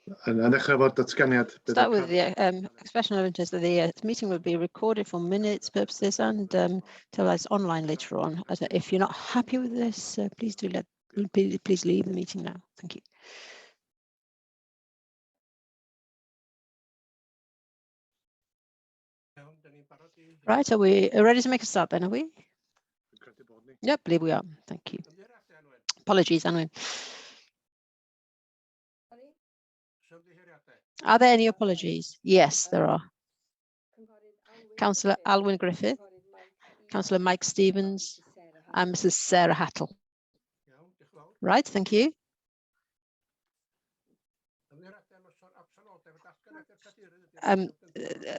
Start with the expression of interest. The meeting will be recorded for minutes purposes and televised online later on. If you're not happy with this, please leave the meeting now. Thank you. Right, are we ready to make a start then, are we? Yep, believe we are. Thank you. Apologies, Anwyn. Are there any apologies? Yes, there are. Councillor Alwyn Griffith, Councillor Mike Stevens, and Mrs. Sarah Hattle. Right, thank you.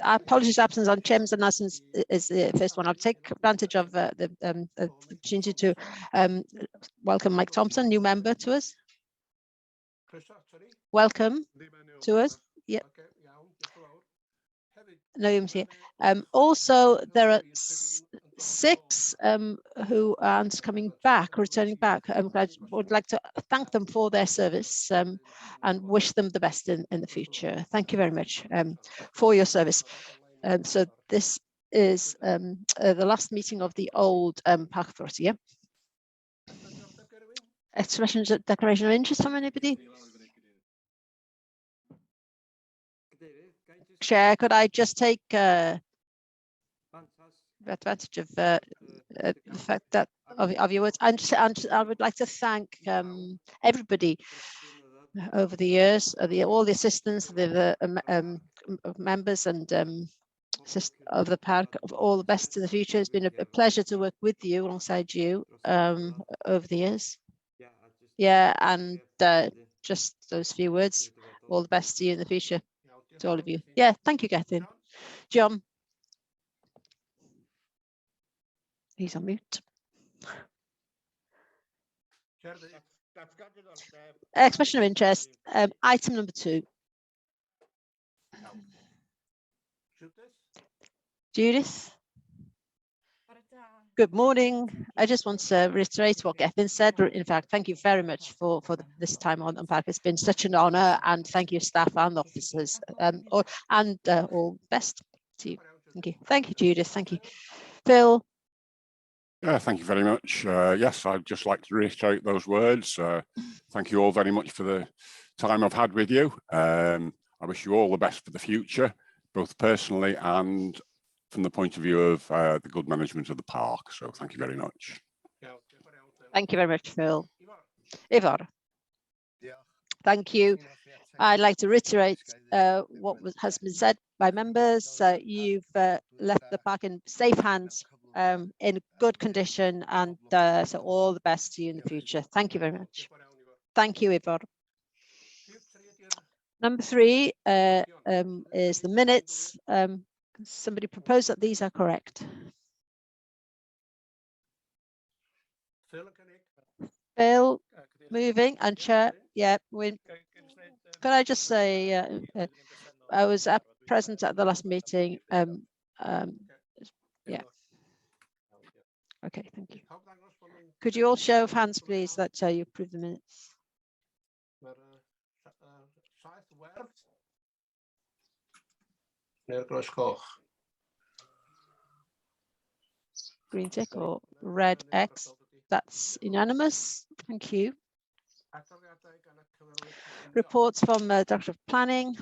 Apologies, absence on Chairman's announcements is the first one. I'll take advantage of the opportunity to welcome Mike Thompson, new member to us. Welcome to us. Yep. Naomi's here. Also, there are 6 who aren't coming back, returning back. I would like to thank them for their service and wish them the best in the future. Thank you very much for your service. So this is the last meeting of the old Park Authority. Yeah? Expressions of declaration of interest from anybody? Chair, could I just take advantage of the fact that of your words, and I would like to thank everybody over the years, all the assistants, the members and of the park. All the best in the future. It's been a pleasure to work with you, alongside you, over the years. Yeah, and just those few words. All the best to you in the future, to all of you. Yeah, thank you, Gethin. John. He's on mute. Expression of interest, item number 2. Judith. Good morning. I just want to reiterate what Gethin said. In fact, thank you very much for this time on Park. It's been such an honour, and thank you, staff and officers, all best to you. Thank you. Thank you, Judith. Thank you. Phil. Thank you very much. Yes, I'd just like to reiterate those words. Thank you all very much for the time I've had with you. I wish you all the best for the future, both personally and from the point of view of the good management of the park. So thank you very much. Thank you very much, Phil. Ivar. Thank you. I'd like to reiterate what has been said by members. You've left the park in safe hands, in good condition, and so all the best to you in the future. Thank you very much. Thank you, Ivar. Number 3 is the minutes. Somebody proposed that these are correct. Phil, moving, and Chair. Yeah, can I just say, I was present at the last meeting. Yeah. Okay, thank you. Could you all show of hands, please, that you approve the minutes? Green tick or red X. That's unanimous. Thank you. Reports from Director of Planning.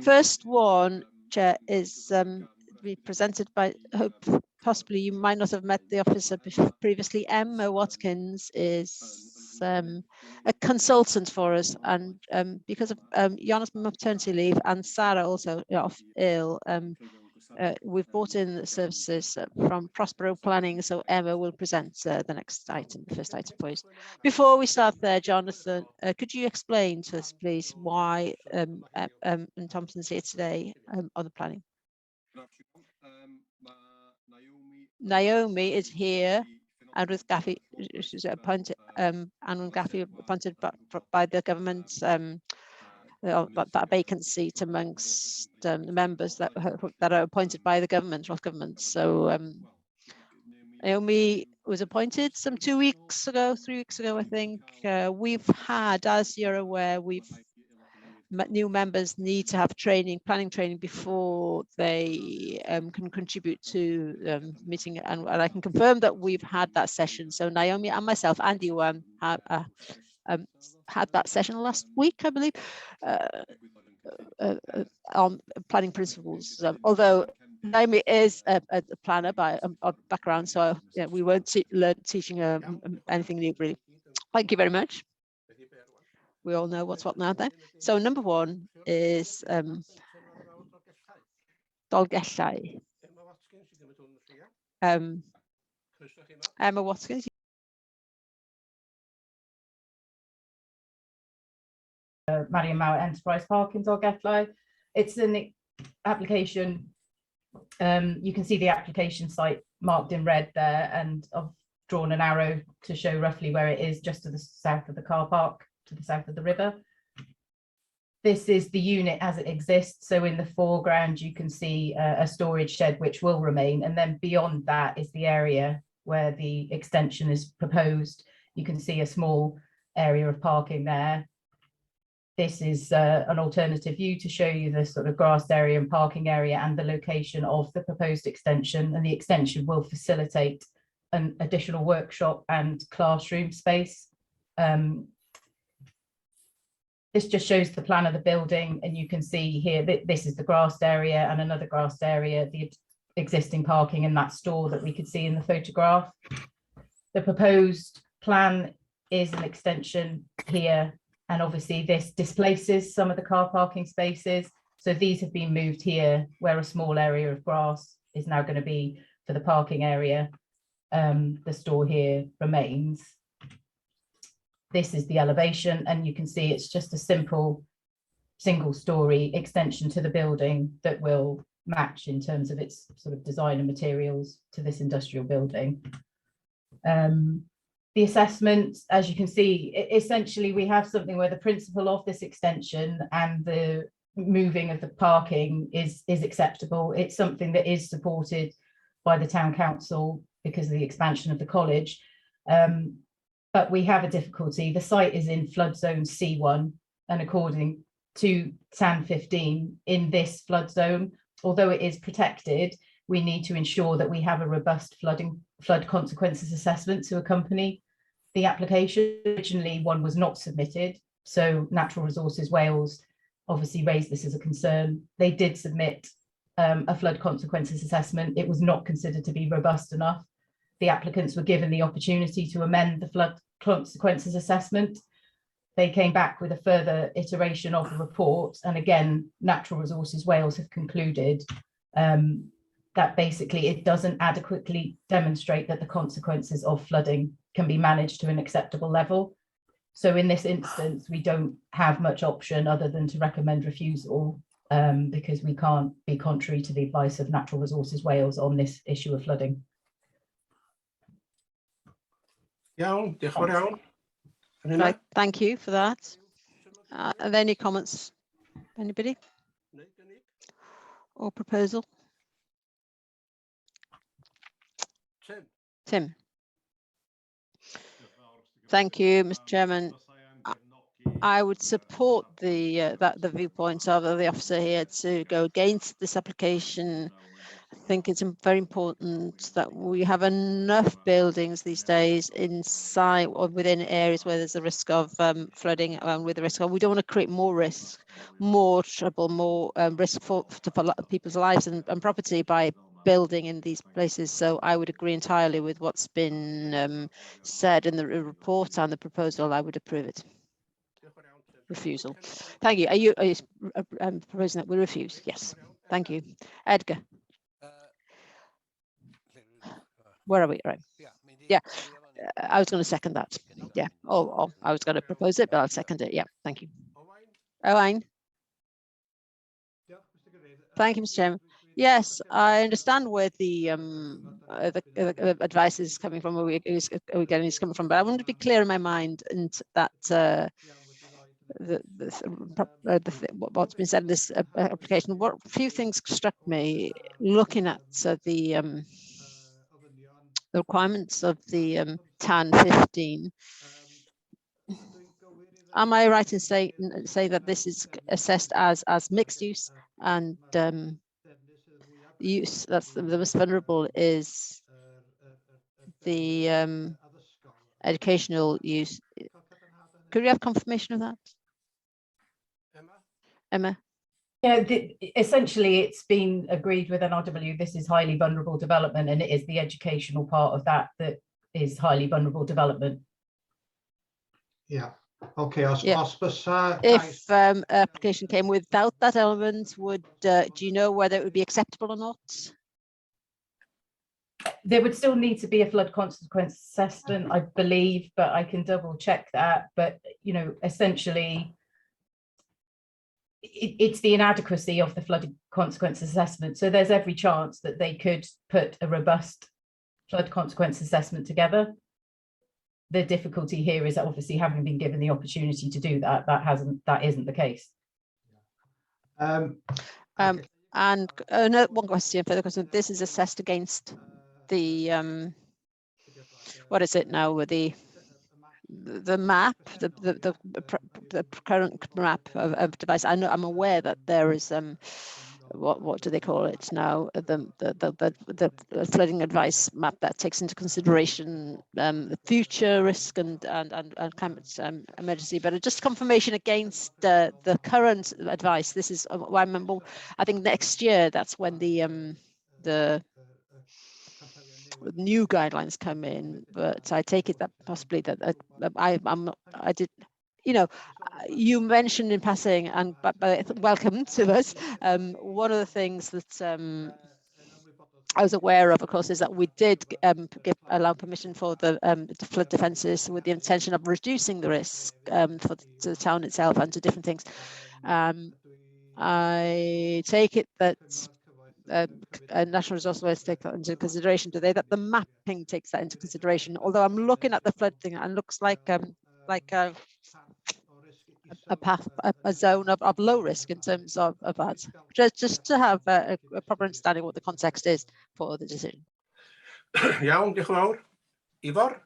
First one, Chair, is be presented by, hope possibly you might not have met the officer previously. Emma Watkins is a consultant for us, and because of Jana's maternity leave and Sarah also off ill, we've brought in the services from Prospero Planning, so Emma will present the next item, the first item, please. Before we start there, Jonathan, could you explain to us, please, why Thompson's here today on the planning? Naomi is here, and with Gaffey, she's appointed, and with Gaffey appointed by the government, that vacant seat amongst the members that are appointed by the government, not government. So Naomi was appointed some 3 weeks ago, I think. We've had, as you're aware, new members need to have planning training before they can contribute to meeting, and I can confirm that we've had that session. So Naomi and myself and you had that session last week, I believe, on planning principles. Although Naomi is a planner by background, so yeah, we weren't teaching anything new, really. Thank you very much. We all know what's what now then. So number 1 is Dolgellau. Emma Watkins. Marion Mauer Enterprise Park in Dolgellau. It's an application. You can see the application site marked in red there, and I've drawn an arrow to show roughly where it is, just to the south of the car park, to the south of the river. This is the unit as it exists. So in the foreground, you can see a storage shed which will remain. And then beyond that is the area where the extension is proposed. You can see a small area of parking there. This is an alternative view to show you the sort of grassed area and parking area and the location of the proposed extension. And the extension will facilitate an additional workshop and classroom space. This just shows the plan of the building, and you can see here that this is the grassed area and another grassed area, the existing parking and that store that we could see in the photograph. The proposed plan is an extension here, and obviously this displaces some of the car parking spaces. So these have been moved here, where a small area of grass is now going to be for the parking area. The store here remains. This is the elevation, and you can see it's just a simple single-story extension to the building that will match in terms of its sort of design and materials to this industrial building. The assessment, as you can see, essentially we have something where the principle of this extension and the moving of the parking is acceptable. It's something that is supported by the town council because of the expansion of the college. But we have a difficulty. The site is in flood zone C1, and according to TAN 15, in this flood zone, although it is protected, we need to ensure that we have a robust flood consequences assessment to accompany the application. Originally, one was not submitted, so Natural Resources Wales obviously raised this as a concern. They did submit a flood consequences assessment. It was not considered to be robust enough. The applicants were given the opportunity to amend the flood consequences assessment. They came back with a further iteration of the report, and again, Natural Resources Wales have concluded that basically it doesn't adequately demonstrate that the consequences of flooding can be managed to an acceptable level. So in this instance, we don't have much option other than to recommend refusal, because we can't be contrary to the advice of Natural Resources Wales on this issue of flooding. Right, thank you for that. Are there any comments? Anybody? Or proposal? Tim. Thank you, Mr. Chairman. I would support the viewpoint of the officer here to go against this application. I think it's very important that we have enough buildings these days inside or within areas where there's a risk of flooding, with the risk of, we don't want to create more risk, more trouble, more risk for people's lives and property by building in these places. So I would agree entirely with what's been said in the report and the proposal. I would approve it. Refusal. Thank you. Are you proposing that we refuse? Yes. Thank you. Edgar. Where are we? Right. Yeah. I was going to second that. Yeah. Oh, I was going to propose it, but I'll second it. Yeah. Thank you. Owain. Thank you, Mr. Chairman. Yes, I understand where the advice is coming from, where we getting this coming from, but I want to be clear in my mind and that what's been said in this application. What few things struck me looking at the the requirements of the TAN 15. Am I right in say that this is assessed as mixed use, and use that's the most vulnerable is the educational use? Could we have confirmation of that, Emma? Yeah, essentially it's been agreed with NRW, this is highly vulnerable development, and it is the educational part of that is highly vulnerable development. Yeah, okay, I Yeah. suppose if application came without that element, would do you know whether it would be acceptable or not? There would still need to be a flood consequence assessment, I believe, but I can double check that. But, you know, essentially, it's the inadequacy of the flood consequence assessment. So there's every chance that they could put a robust flood consequence assessment together. The difficulty here is that obviously having been given the opportunity to do that, that isn't the case. And one question, further question. This is assessed against the what is it now with the map, the current map of device. I know, I'm aware that there is what do they call it now, the flooding advice map that takes into consideration the future risk and climate emergency, but just confirmation against the current advice. This is I remember, I think next year that's when the new guidelines come in, but I take it that possibly that I did, you know, you mentioned in passing, and but welcome to us. One of the things that I was aware of course, is that we did allow permission for the flood defences with the intention of reducing the risk to the town itself and to different things. I take it that National Resource Awareness take that into consideration. Do they? That the mapping takes that into consideration. Although I'm looking at the flood thing, and looks like a path, a zone of low risk in terms of that. Just to have a proper understanding of what the context is for the decision. Iawn, diolch yn fawr. Ifor?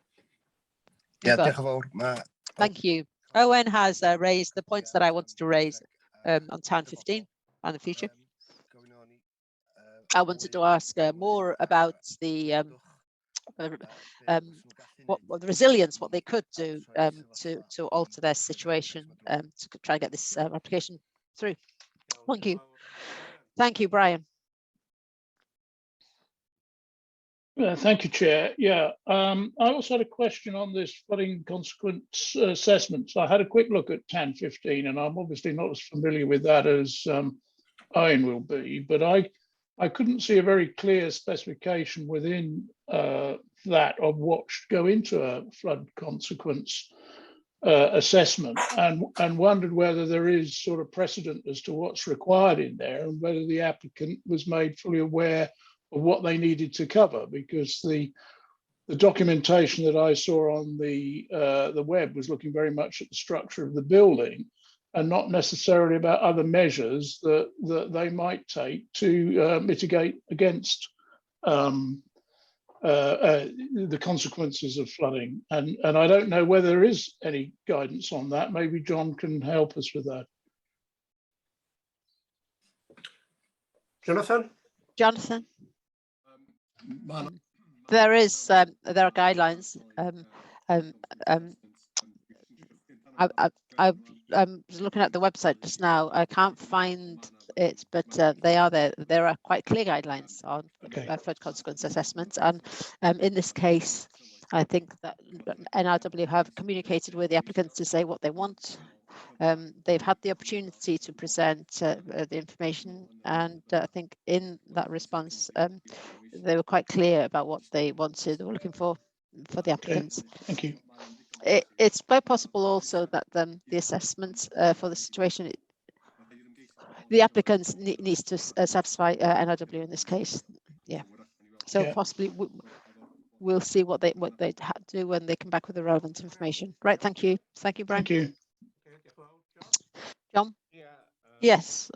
Yeah, diolch yn fawr. Thank you. Owen has raised the points that I wanted to raise on TAN 15 and the future. I wanted to ask more about the what the resilience, what they could do to alter their situation to try and get this application through. Thank you. Thank you, Brian. Thank you, Chair. Yeah, I also had a question on this flooding consequence assessments. I had a quick look at TAN 15, and I'm obviously not as familiar with that as Owen will be, but I couldn't see a very clear specification within that of what should go into a flood consequence assessment, and wondered whether there is sort of precedent as to what's required in there, and whether the applicant was made fully aware of what they needed to cover, because the documentation that I saw on the web was looking very much at the structure of the building, and not necessarily about other measures that they might take to mitigate against the consequences of flooding. And I don't know whether there is any guidance on that. Maybe John can help us with that. Jonathan? Jonathan? There are guidelines. I was looking at the website just now. I can't find it, but they are there. There are quite clear guidelines on flood consequence assessments, and in this case, I think that NRW have communicated with the applicants to say what they want. They've had the opportunity to present the information, and I think in that response, they were quite clear about what they wanted, they were looking for the applicants. Okay. Thank you. It's quite possible also that the assessments for the situation, the applicants needs to satisfy NRW in this case. Yeah, so yeah. Possibly we'll see what they do when they come back with the relevant information. Right. Thank you, Brian. Thank you, John. Yes.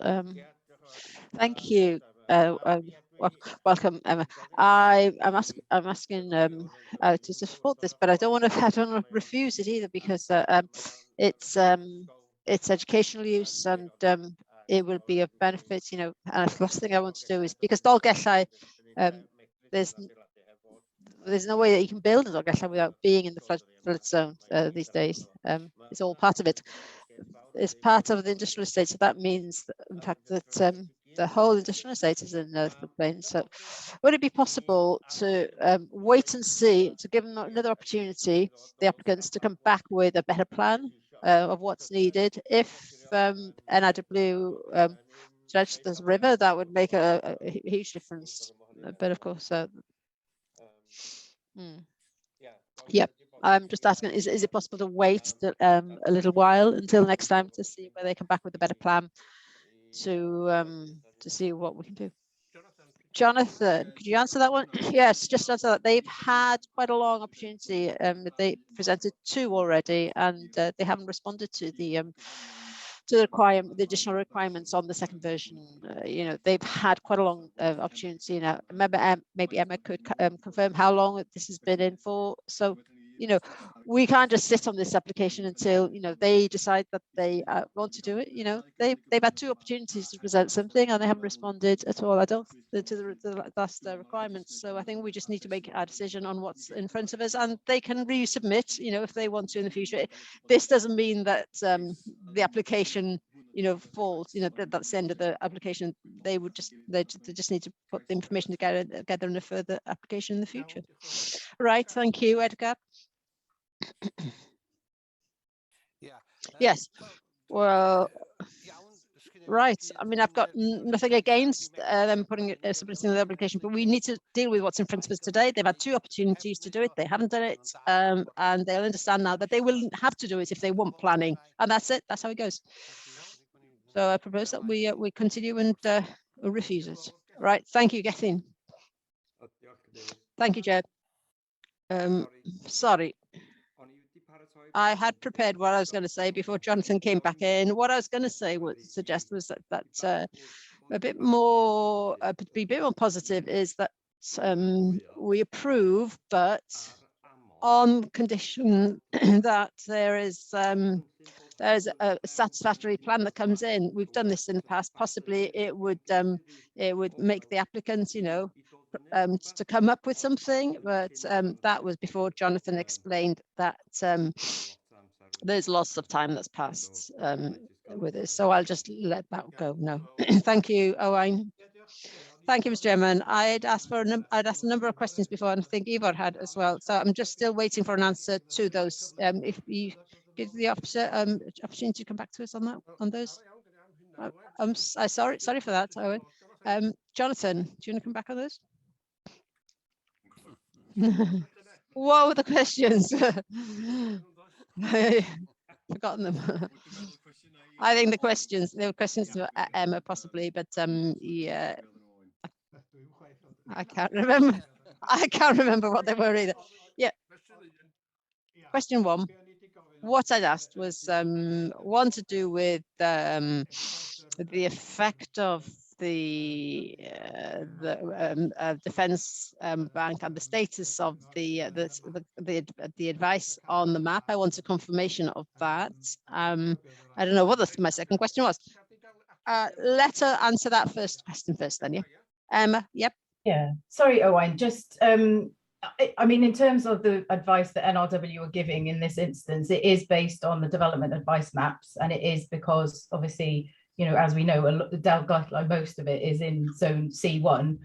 Thank you. welcome, Emma. I'm asking to support this, but I don't want to refuse it either, because it's educational use, and it will be of benefit, you know. And the last thing I want to do is, because Dolgellau, there's no way that you can build in Dolgellau without being in the flood zone these days. It's all part of it. It's part of the industrial estate, so that means that, in fact, that the whole industrial estate is in the floodplain. So would it be possible to wait and see, to give them another opportunity, the applicants, to come back with a better plan of what's needed? If NIW judged this river, that would make a huge difference. But of course, yep. I'm just asking, is it possible to wait a little while until next time to see where they come back with a better plan to see what we can do? Jonathan, could you answer that one? Yes, just answer that. They've had quite a long opportunity. They presented 2 already, and they haven't responded to the requirement, the additional requirements on the second version. You know, they've had quite a long opportunity now. Remember, maybe Emma could confirm how long this has been in for. So, you know, we can't just sit on this application until, you know, they decide that they want to do it. You know, they've had 2 opportunities to present something, and they haven't responded at all, I don't, to the last requirements. So I think we just need to make our decision on what's in front of us, and they can resubmit, you know, if they want to in the future. This doesn't mean that the application, you know, falls, you know, that's the end of the application. They just need to put the information together in a further application in the future. Right, thank you, Edgar. Yes, well, right. I mean, I've got nothing against them putting submitting the application, but we need to deal with what's in front of us today. They've had 2 opportunities to do it. They haven't done it, and they'll understand now that they will have to do it if they want planning, and that's it. That's how it goes. So I propose that we continue and refuse it. Right. Thank you, Gethin. Thank you, Jed. Sorry. I had prepared what I was going to say before Jonathan came back in. What I was going to say suggest was that a bit more, be a bit more positive, is that we approve, but on condition that there's a satisfactory plan that comes in. We've done this in the past. Possibly it would make the applicant, you know, to come up with something, but that was before Jonathan explained that there's lots of time that's passed with this. So I'll just let that go. No, thank you, Owain. Thank you, Mr. Chairman. I'd asked a number of questions before, and I think Ivor had as well. So I'm just still waiting for an answer to those. If you give the officer opportunity to come back to us on that, on those. I'm sorry for that, Owen. Jonathan, do you want to come back on those? What were the questions? Forgotten them. I think the questions, there were questions to Emma possibly, but yeah, I can't remember. I can't remember what they were either. Yeah. Question 1. What I'd asked was one to do with the effect of the defence bank and the status of the advice on the map. I wanted confirmation of that. I don't know what my second question was. Let her answer that first question first, then. Yeah, Emma. Yep. Yeah. Sorry, Owain. Just I mean, in terms of the advice that NRW are giving in this instance, it is based on the development advice maps, and it is because obviously, you know, as we know, most of it is in zone C1.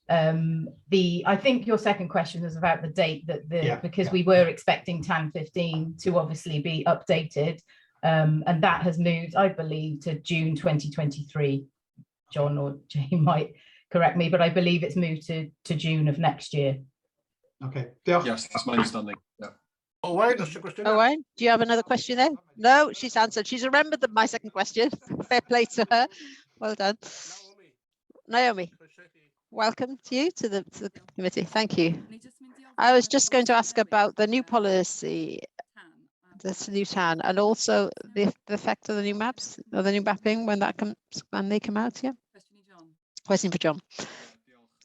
I think your second question was about the date that because we were expecting TAN 15 to obviously be updated, and that has moved, I believe, to June 2023. John or Jane might correct me, but I believe it's moved to June of next year. Okay. Yes, that's my understanding. Yeah. Owain, that's your question. Owain, do you have another question then? No, she's answered. She's remembered my second question. Fair play to her. Well done. Naomi, welcome to you to the committee. Thank you. I was just going to ask about the new policy, this new TAN, and also the effect of the new maps or the new mapping when they come out. Yeah. Question for John.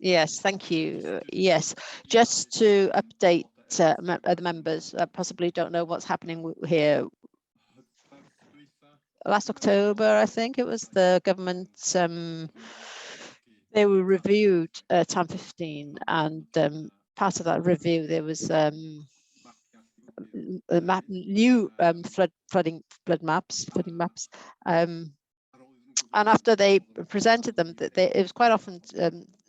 Yes, thank you. Yes, just to update the members, possibly don't know what's happening here. Last October, I think it was, the government, they were reviewed TAM 15, and part of that review, there was new flooding maps. And after they presented them, it was quite often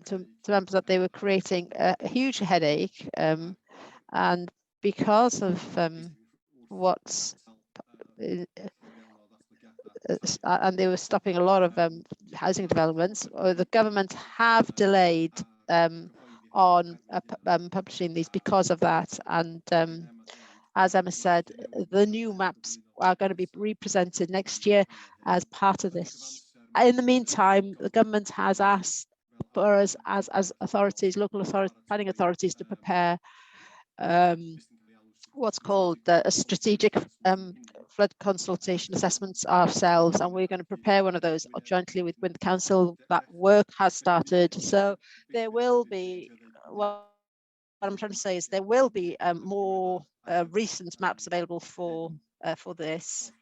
to members that they were creating a huge headache, and because of what's and they were stopping a lot of housing developments, or the government have delayed on publishing these because of that. And as Emma said, the new maps are going to be represented next year as part of this. In the meantime, the government has asked for us as authorities, local planning authorities, to prepare what's called a strategic flood consultation assessments ourselves, and we're going to prepare one of those jointly with the council. That work has started, so there will be, what I'm trying to say is there will be more recent maps available for this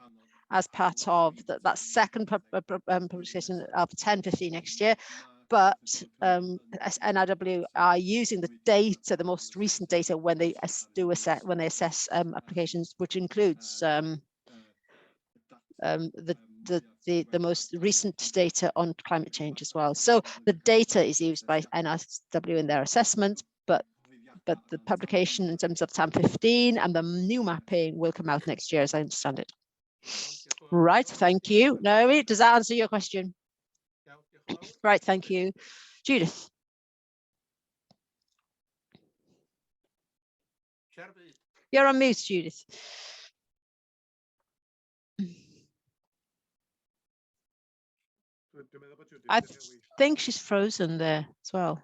as part of that second publication of 10-15 next year. But NRW are using the data, the most recent data, when they assess applications, which includes the most recent data on climate change as well. So the data is used by NRW in their assessment, but the publication in terms of TAM 15 and the new mapping will come out next year, as I understand it. Right, thank you. Naomi, does that answer your question? Right, thank you. Judith. You're on mute, Judith. I think she's frozen there as well.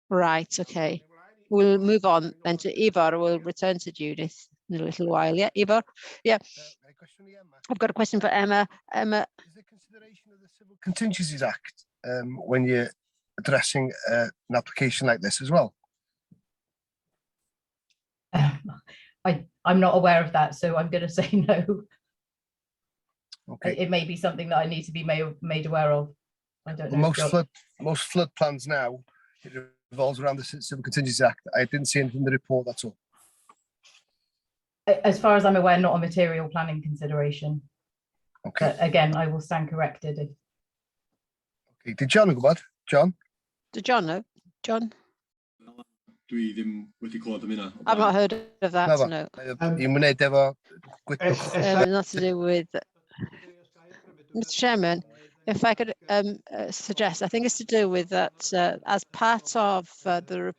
Right, okay. We'll move on then to Ivar. We'll return to Judith in a little while. Yeah, Ivar. Yeah. I've got a question for Emma. Emma. Is there consideration of the Civil Contingencies Act when you're addressing an application like this as well? I'm not aware of that, so I'm going to say no. Okay. It may be something that I need to be made aware of. I don't know. Most flood plans now, it revolves around the Civil Contingencies Act. I didn't see anything in the report, that's all. As far as I'm aware, not a material planning consideration. Okay. But again, I will stand corrected. Okay. Did John go bad? John? Did John know? John? I've not heard of that, no. Not to do with Mr. Chairman, if I could suggest, I think it's to do with that as part of the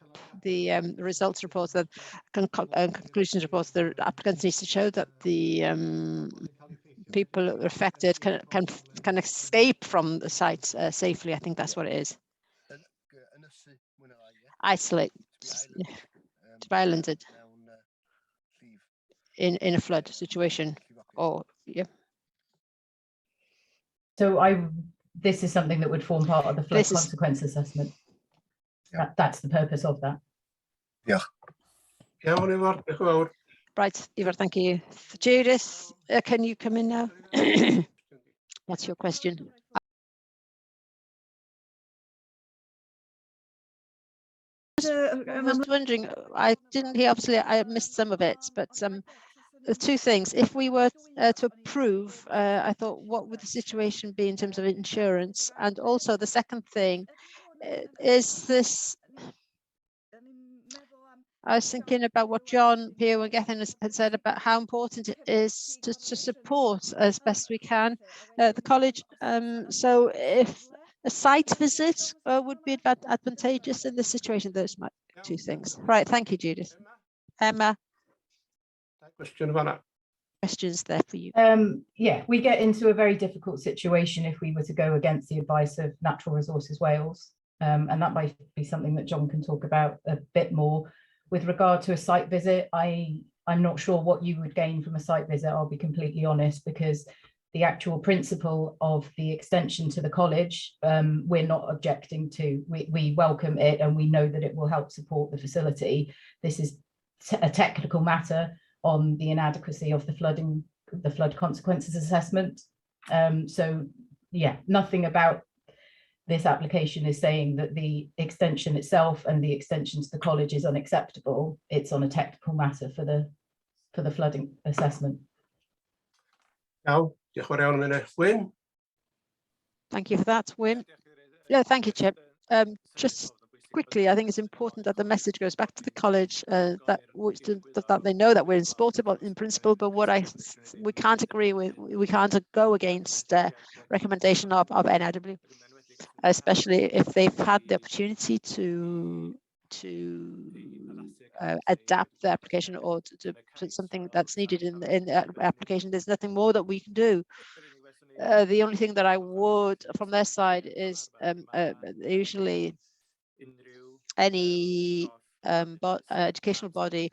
results reports, the conclusions reports, the applicants needs to show that the people affected can escape from the site safely. I think that's what it is. Isolate, to be islanded in a flood situation, or yeah. So this is something that would form part of the flood consequence assessment. Yeah. That's the purpose of that. Yeah. Right, Ivar, thank you. Judith, can you come in now? What's your question? I was wondering, I didn't hear, obviously I missed some of it, but the two things. If we were to approve, I thought, what would the situation be in terms of insurance? And also the second thing is this, I was thinking about what John Pierre Gethin had said about how important it is to support as best we can the college. So if a site visit would be advantageous in this situation, those are my two things. Right, thank you, Judith. Emma. Questions there for you. Yeah, we get into a very difficult situation if we were to go against the advice of Natural Resources Wales, and that might be something that John can talk about a bit more. With regard to a site visit, I'm not sure what you would gain from a site visit, I'll be completely honest, because the actual principle of the extension to the college, we're not objecting to. We welcome it, and we know that it will help support the facility. This is a technical matter on the inadequacy of the flood consequences assessment. So yeah, nothing about this application is saying that the extension itself and the extension to the college is unacceptable. It's on a technical matter for the flooding assessment. Iawn, diolch yn fawr iawn am hynny. Wyn? Thank you for that, Wyn. Yeah, thank you, Chip. Just quickly, I think it's important that the message goes back to the college that they know that we're in support in principle, but what we can't agree with, we can't go against recommendation of NIW, especially if they've had the opportunity to adapt the application or to put something that's needed in the application. There's nothing more that we can do. The only thing that I would from their side is usually any educational body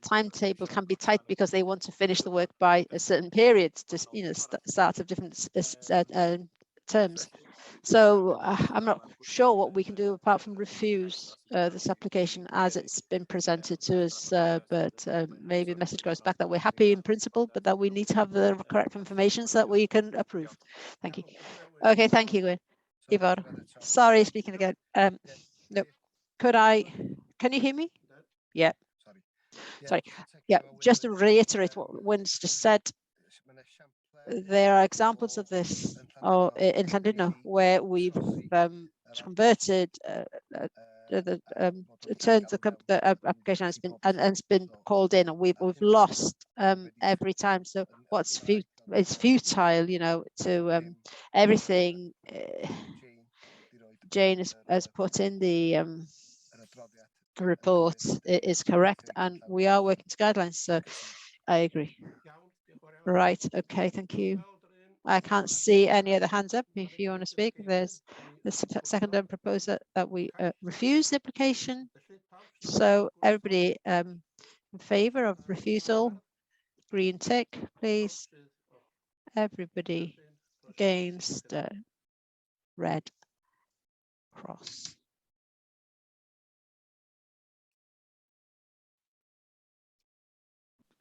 timetable can be tight because they want to finish the work by a certain period to start of different terms. So I'm not sure what we can do apart from refuse this application as it's been presented to us, but maybe the message goes back that we're happy in principle, but that we need to have the correct information so that we can approve. Thank you. Okay, thank you, Gwen. Ivar, sorry, speaking again. No, can you hear me? Yeah. Sorry. Yeah, just to reiterate what Gwen's just said, there are examples of this in Snowdonia where we've converted turned the application has been called in, and we've lost every time. So what's it's futile, to everything Jane has put in the report is correct, and we are working to guidelines. So I agree. Right. Okay. Thank you. I can't see any other hands up. If you want to speak, there's the second proposer that we refuse the application. So everybody in favour of refusal, green tick, please. Everybody against, red cross.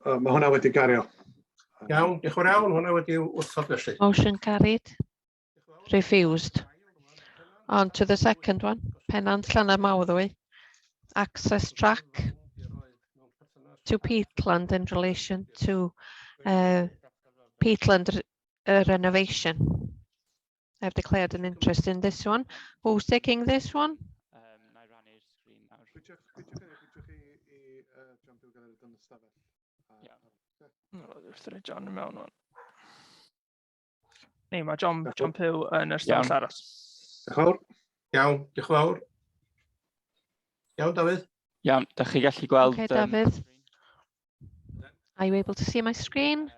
Mae hwnna wedi gario. Iawn, diolch yn fawr iawn. Hwnna wedi wrthod felly. Motion carried. Refused. On to the second one. Pennant Llanymawddwy. Access track to peatland in relation to peatland renovation. I've declared an interest in this one. Who's taking this one? John mewn hwn. Ni, mae John Pugh yn yr stafell aros. Diolch yn fawr. Iawn, diolch yn fawr. Iawn, Dafydd? Iawn, da chi gallu gweld... Okay, David. Are you able to see my screen?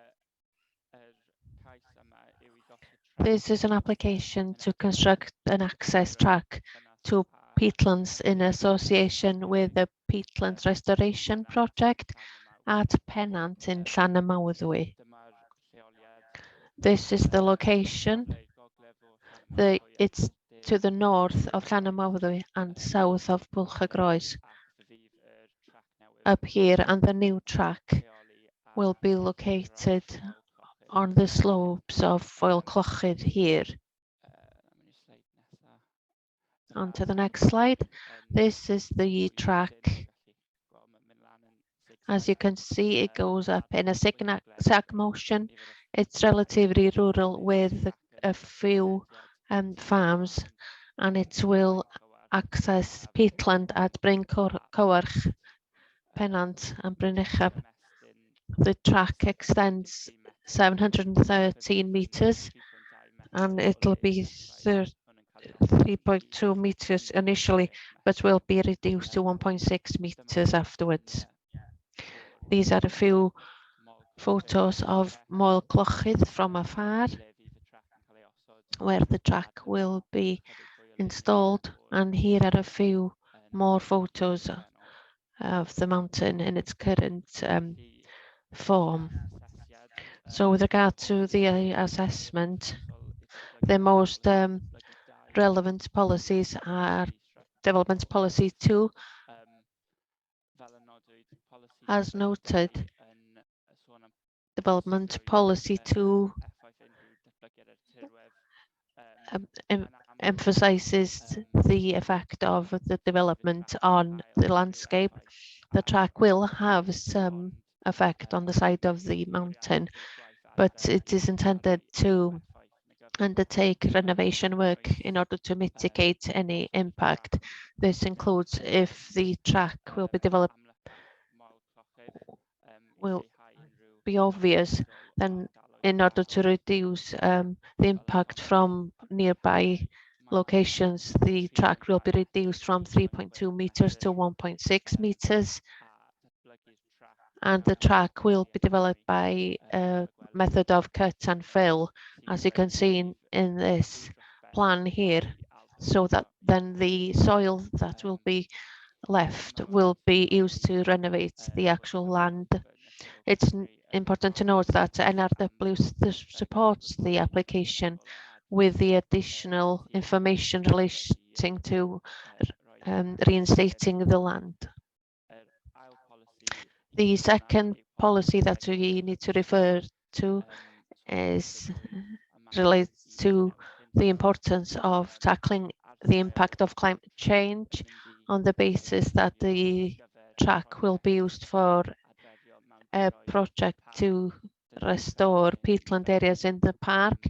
This is an application to construct an access track to peatlands in association with the Peatlands Restoration Project at Pennant in Llanymawddwy. This is the location. It's to the north of Llanymawddwy and south of Bwlch-y-Groes. Up here, and the new track will be located on the slopes of Foel Clochyd here. On to the next slide. This is the track. As you can see, it goes up in a zigzag motion. It's relatively rural with a few farms, and it will access peatland at Bryn Cowarch, Pennant and Bryn-Uchaf. The track extends 713 meters, and it'll be 3.2 meters initially, but will be reduced to 1.6 meters afterwards. These are a few photos of Moel Clochyd from afar, where the track will be installed, and here are a few more photos of the mountain in its current form. So with regard to the assessment, the most relevant policies are Development Policy 2, as noted. Development Policy 2 emphasizes the effect of the development on the landscape. The track will have some effect on the side of the mountain, but it is intended to undertake renovation work in order to mitigate any impact. This includes if the track will be developed, will be obvious, then in order to reduce the impact from nearby locations, the track will be reduced from 3.2 meters to 1.6 meters. And the track will be developed by a method of cut and fill, as you can see in this plan here, so that then the soil that will be left will be used to renovate the actual land. It's important to note that NRW supports the application with the additional information relating to reinstating the land. The second policy that we need to refer to is related to the importance of tackling the impact of climate change on the basis that the track will be used for a project to restore peatland areas in the park,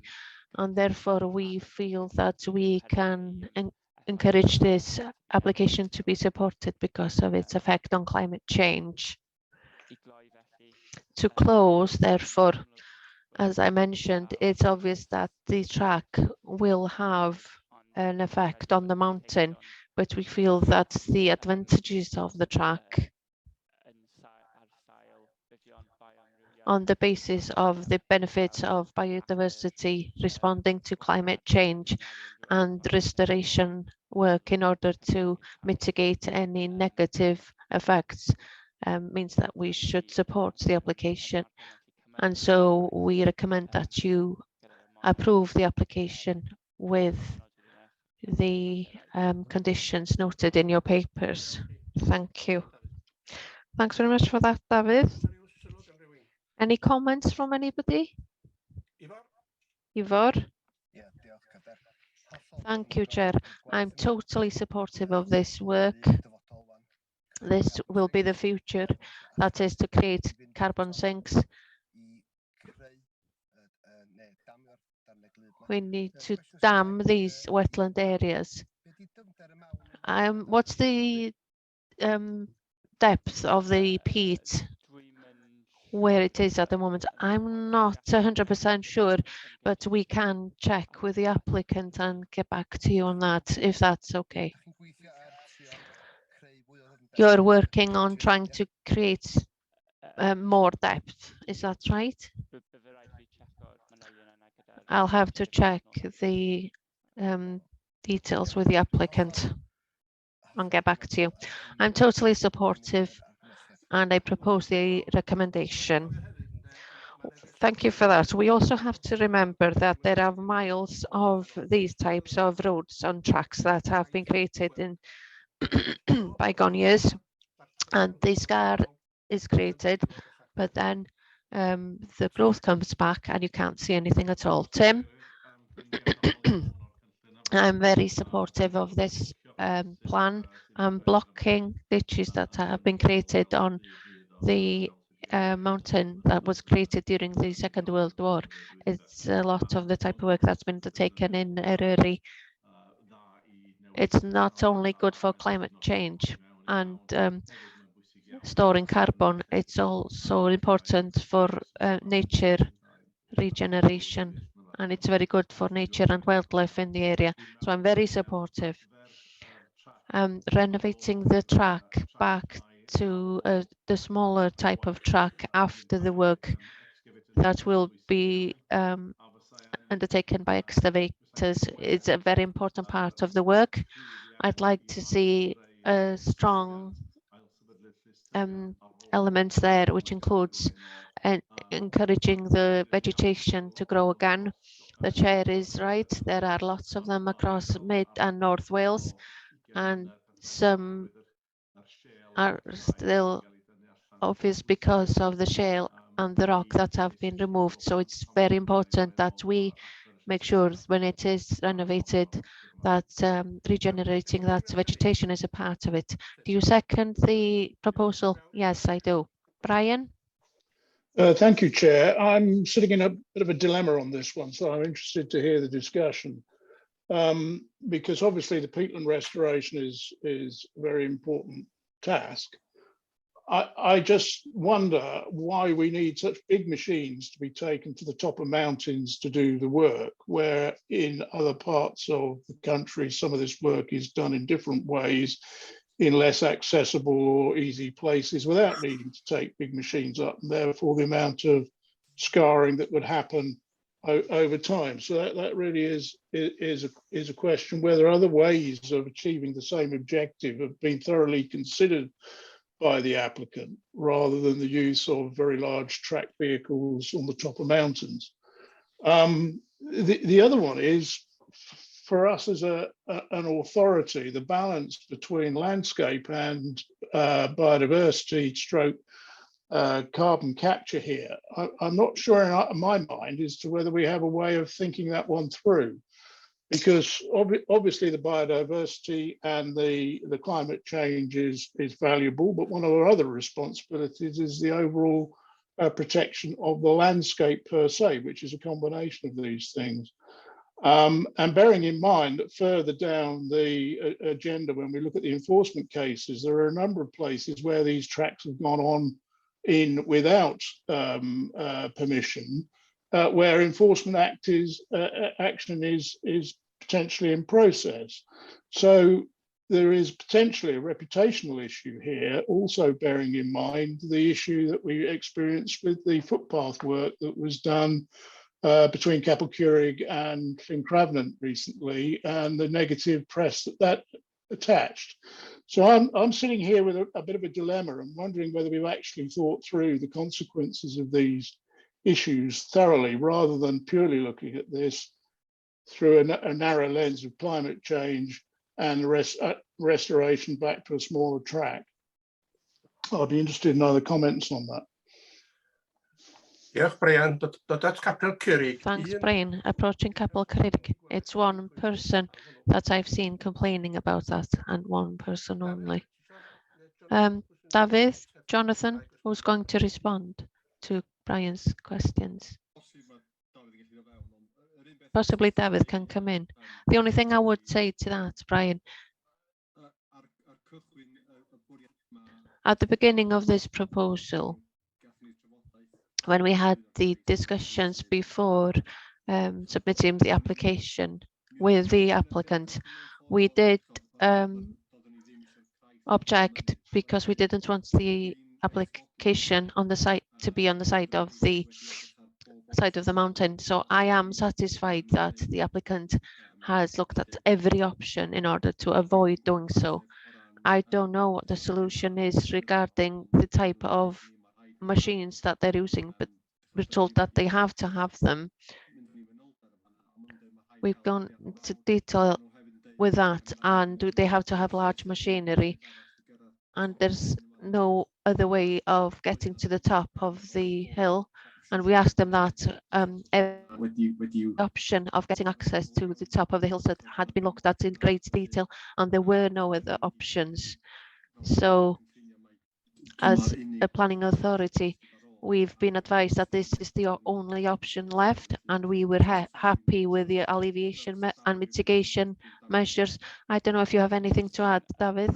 and therefore we feel that we can encourage this application to be supported because of its effect on climate change. To close, therefore, as I mentioned, it's obvious that the track will have an effect on the mountain, but we feel that the advantages of the track on the basis of the benefits of biodiversity, responding to climate change and restoration work in order to mitigate any negative effects means that we should support the application. And so we recommend that you approve the application with the conditions noted in your papers. Thank you. Thanks very much for that, David. Any comments from anybody? Ivor? Thank you, Chair. I'm totally supportive of this work. This will be the future, that is to create carbon sinks. We need to dam these wetland areas. What's the depth of the peat where it is at the moment? I'm not 100% sure, but we can check with the applicant and get back to you on that, if that's okay. You're working on trying to create more depth, is that right? I'll have to check the details with the applicant and get back to you. I'm totally supportive and I propose the recommendation. Thank you for that. We also have to remember that there are miles of these types of roads on tracks that have been created in bygone years, and the scar is created, but then the growth comes back and you can't see anything at all. Tim? I'm very supportive of this plan. I'm blocking ditches that have been created on the mountain that was created during the Second World War. It's a lot of the type of work that's been undertaken in Eryri. It's not only good for climate change and storing carbon, it's also important for nature regeneration, and it's very good for nature and wildlife in the area. So I'm very supportive. Renovating the track back to the smaller type of track after the work that will be undertaken by excavators is a very important part of the work. I'd like to see a strong elements there, which includes and encouraging the vegetation to grow again. The chair is right. There are lots of them across Mid and North Wales, and some are still obvious because of the shale and the rock that have been removed. So it's very important that we make sure when it is renovated that regenerating that vegetation is a part of it. Do you second the proposal? Yes, I do. Brian? Thank you, Chair. I'm sitting in a bit of a dilemma on this one, so I'm interested to hear the discussion. Because obviously the peatland restoration is a very important task. I just wonder why we need such big machines to be taken to the top of mountains to do the work, where in other parts of the country, some of this work is done in different ways, in less accessible or easy places without needing to take big machines up, and therefore the amount of scarring that would happen over time. So that really is a question whether other ways of achieving the same objective have been thoroughly considered by the applicant, rather than the use of very large track vehicles on the top of mountains. The other one is, for us as an authority, the balance between landscape and biodiversity stroke carbon capture here. I'm not sure in my mind as to whether we have a way of thinking that one through, because obviously the biodiversity and the climate change is valuable, but one of our other responsibilities is the overall protection of the landscape per se, which is a combination of these things. And bearing in mind that further down the agenda, when we look at the enforcement cases, there are a number of places where these tracks have gone on in without permission, where enforcement action is potentially in process. So there is potentially a reputational issue here, also bearing in mind the issue that we experienced with the footpath work that was done between Capel-Curig and Llyn recently, and the negative press that attached. So I'm sitting here with a bit of a dilemma and wondering whether we've actually thought through the consequences of these issues thoroughly, rather than purely looking at this through a narrow lens of climate change and restoration back to a smaller track. I'd be interested in other comments on that. Diolch, Brian. That's Capel-Curig. Thanks, Brian. Approaching Capel-Curig, it's one person that I've seen complaining about that, and one person only. David, Jonathan, who's going to respond to Brian's questions? Possibly David can come in. The only thing I would say to that, Brian, at the beginning of this proposal, when we had the discussions before submitting the application with the applicant, we did object because we didn't want the application on the site to be on the side of the mountain. So I am satisfied that the applicant has looked at every option in order to avoid doing so. I don't know what the solution is regarding the type of machines that they're using, but we're told that they have to have them. We've gone into detail with that, and they have to have large machinery, and there's no other way of getting to the top of the hill. And we asked them that option of getting access to the top of the hillside had been looked at in great detail, and there were no other options. So as a planning authority, we've been advised that this is the only option left, and we were happy with the alleviation and mitigation measures. I don't know if you have anything to add, David.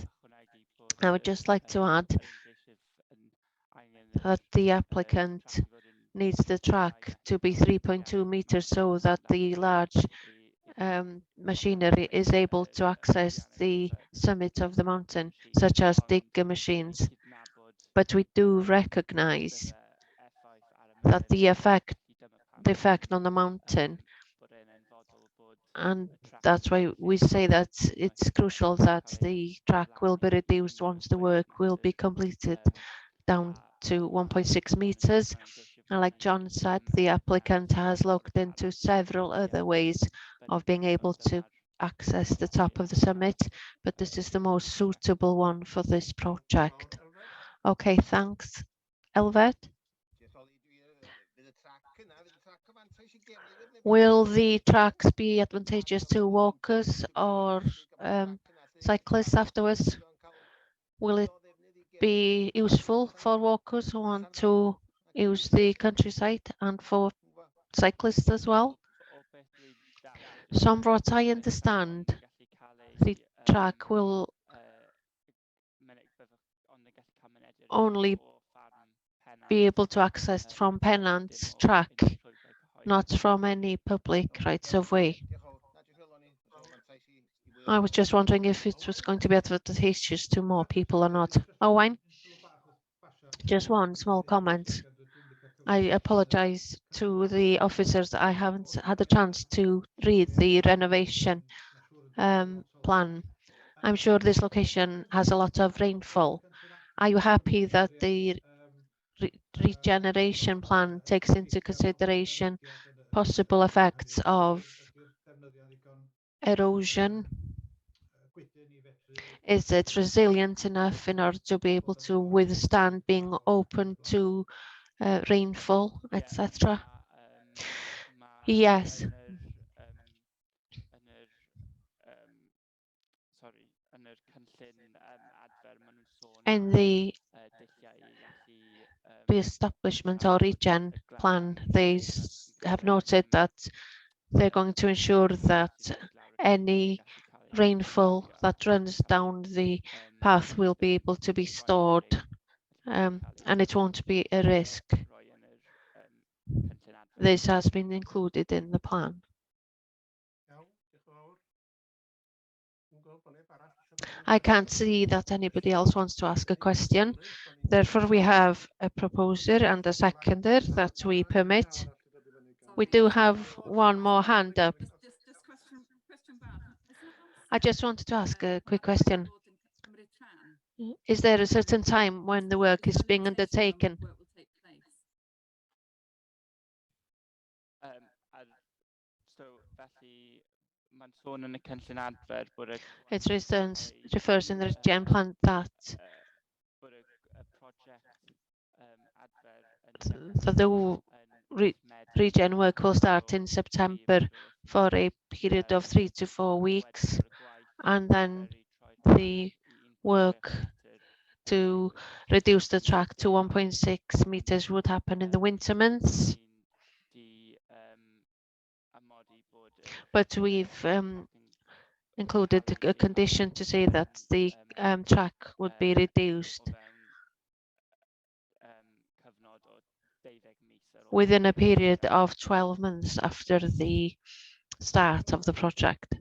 I would just like to add that the applicant needs the track to be 3.2 meters so that the large machinery is able to access the summit of the mountain, such as digger machines. But we do recognize that the effect on the mountain, and that's why we say that it's crucial that the track will be reduced once the work will be completed down to 1.6 meters. And like John said, the applicant has looked into several other ways of being able to access the top of the summit, but this is the most suitable one for this project. Okay, thanks. Elvet? Will the tracks be advantageous to walkers or cyclists afterwards? Will it be useful for walkers who want to use the countryside and for cyclists as well? From what I understand, the track will only be able to access from Pennant's track, not from any public rights of way. I was just wondering if it was going to be advantageous to more people or not. Owain? Just one small comment. I apologize to the officers. I haven't had a chance to read the renovation plan. I'm sure this location has a lot of rainfall. Are you happy that the regeneration plan takes into consideration possible effects of erosion? Is it resilient enough in order to be able to withstand being open to rainfall, etc.? Yes. And the establishment or regen plan, they have noted that they're going to ensure that any rainfall that runs down the path will be able to be stored, and it won't be a risk. This has been included in the plan. I can't see that anybody else wants to ask a question. Therefore, we have a proposer and a seconder that we permit. We do have one more hand up. I just wanted to ask a quick question. Is there a certain time when the work is being undertaken? It refers in the regen plan that the regen work will start in September for a period of 3 to 4 weeks, and then the work to reduce the track to 1.6 meters would happen in the winter months. But we've included a condition to say that the track would be reduced within a period of 12 months after the start of the project.